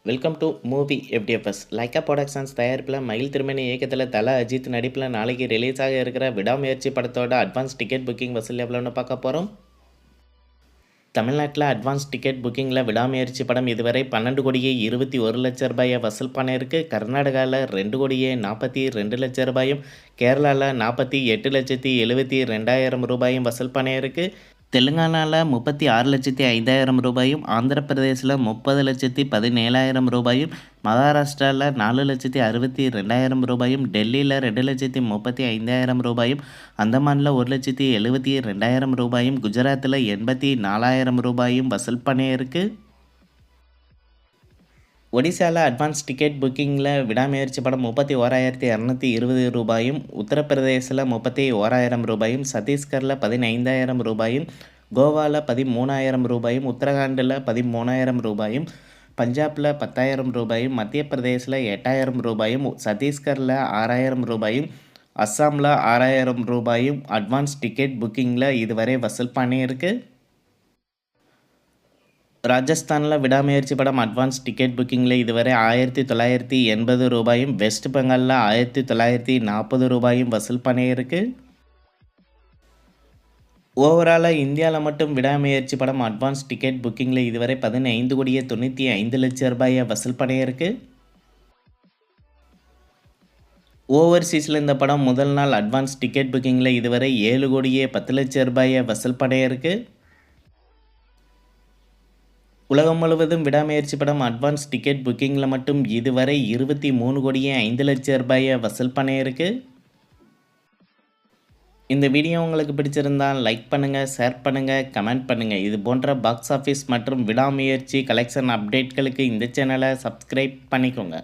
Welcome to movie FDFS. Lyca productions தயாரிப்பில் மயில் திருமணி இயக்கத்தில் தல அஜித் நடிப்பில் நாளைக்கு ரிலீஸ் ஆக இருக்கிற விடாமுயற்சி படத்தோட அட்வான்ஸ் டிக்கெட் புக்கிங் வசூல் எவ்வளோன்னு பார்க்க போகிறோம். தமிழ்நாட்டில் அட்வான்ஸ் டிக்கெட் புக்கிங்கில் விடாமுயற்சி படம் இதுவரை 12,21,00,000 ரூபாயை வசூல் பண்ணியிருக்கு. கர்நாடகாவில் 2,42,00,000 ரூபாயும், கேரளாவில் 48,72,2,000 ரூபாயும் வசூல் பண்ணியிருக்கு. தெலுங்கானாவில் 36,05,000 ரூபாயும், ஆந்திர பிரதேசில் 30,17,000 ரூபாயும், மகாராஷ்டிராவில் 4,62,000 ரூபாயும், டெல்லியில் 2,35,000 ரூபாயும், அந்தமானில் 1,72,000 ரூபாயும், குஜராத்தில் 84,000 ரூபாயும் வசூல் பண்ணியிருக்கு. ஒடிசாவில் அட்வான்ஸ் டிக்கெட் புக்கிங்கில் விடாமுயற்சி படம் 31,220 ரூபாயும், உத்தரப்பிரதேசில் 31,000 ரூபாயும், சத்தீஸ்கரில் 15,000 ரூபாயும், கோவாவில் 13,000 ரூபாயும், உத்தரகாண்டில் 13,000 ரூபாயும், பஞ்சாபில் 10,000 ரூபாயும், மத்திய பிரதேசில் 8,000 ரூபாயும், சத்தீஸ்கரில் 6,000 ரூபாயும், அஸ்ஸாமில் 6,000 ரூபாயும் அட்வான்ஸ் டிக்கெட் புக்கிங்கில் இதுவரை வசூல் பண்ணியிருக்கு. ராஜஸ்தானில் விடாமுயற்சி படம் அட்வான்ஸ் டிக்கெட் புக்கிங்கில் இதுவரை 1,980 ரூபாயும், வெஸ்ட் பெங்காலில் 1,940 ரூபாயும் வசூல் பண்ணியிருக்கு. ஓவராலாக இந்தியாவில் மட்டும் விடாமுயற்சி படம் அட்வான்ஸ் டிக்கெட் புக்கிங்கில் இதுவரை 15,95,00,000 ரூபாயை வசூல் பண்ணியிருக்கு. ஓவர்சீஸில் இந்த படம் முதல் நாள் அட்வான்ஸ் டிக்கெட் புக்கிங்கில் இதுவரை 7,10,00,000 ரூபாயை வசூல் பண்ணியிருக்கு. உலகம் முழுவதும் விடாமுயற்சி படம் அட்வான்ஸ் டிக்கெட் புக்கிங்கில் மட்டும் இதுவரை 23,05,00,000 ரூபாயை வசூல் பண்ணியிருக்கு. இந்த வீடியோ உங்களுக்கு பிடிச்சிருந்தால் லைக் பண்ணுங்கள், ஷேர் பண்ணுங்கள், கமெண்ட் பண்ணுங்கள். இது போன்ற பாக்ஸ் ஆஃபீஸ் மற்றும் விடாமுயற்சி கலெக்ஷன் அப்டேட்களுக்கு இந்த சேனலை சப்ஸ்கிரைப் பண்ணிக்கோங்க.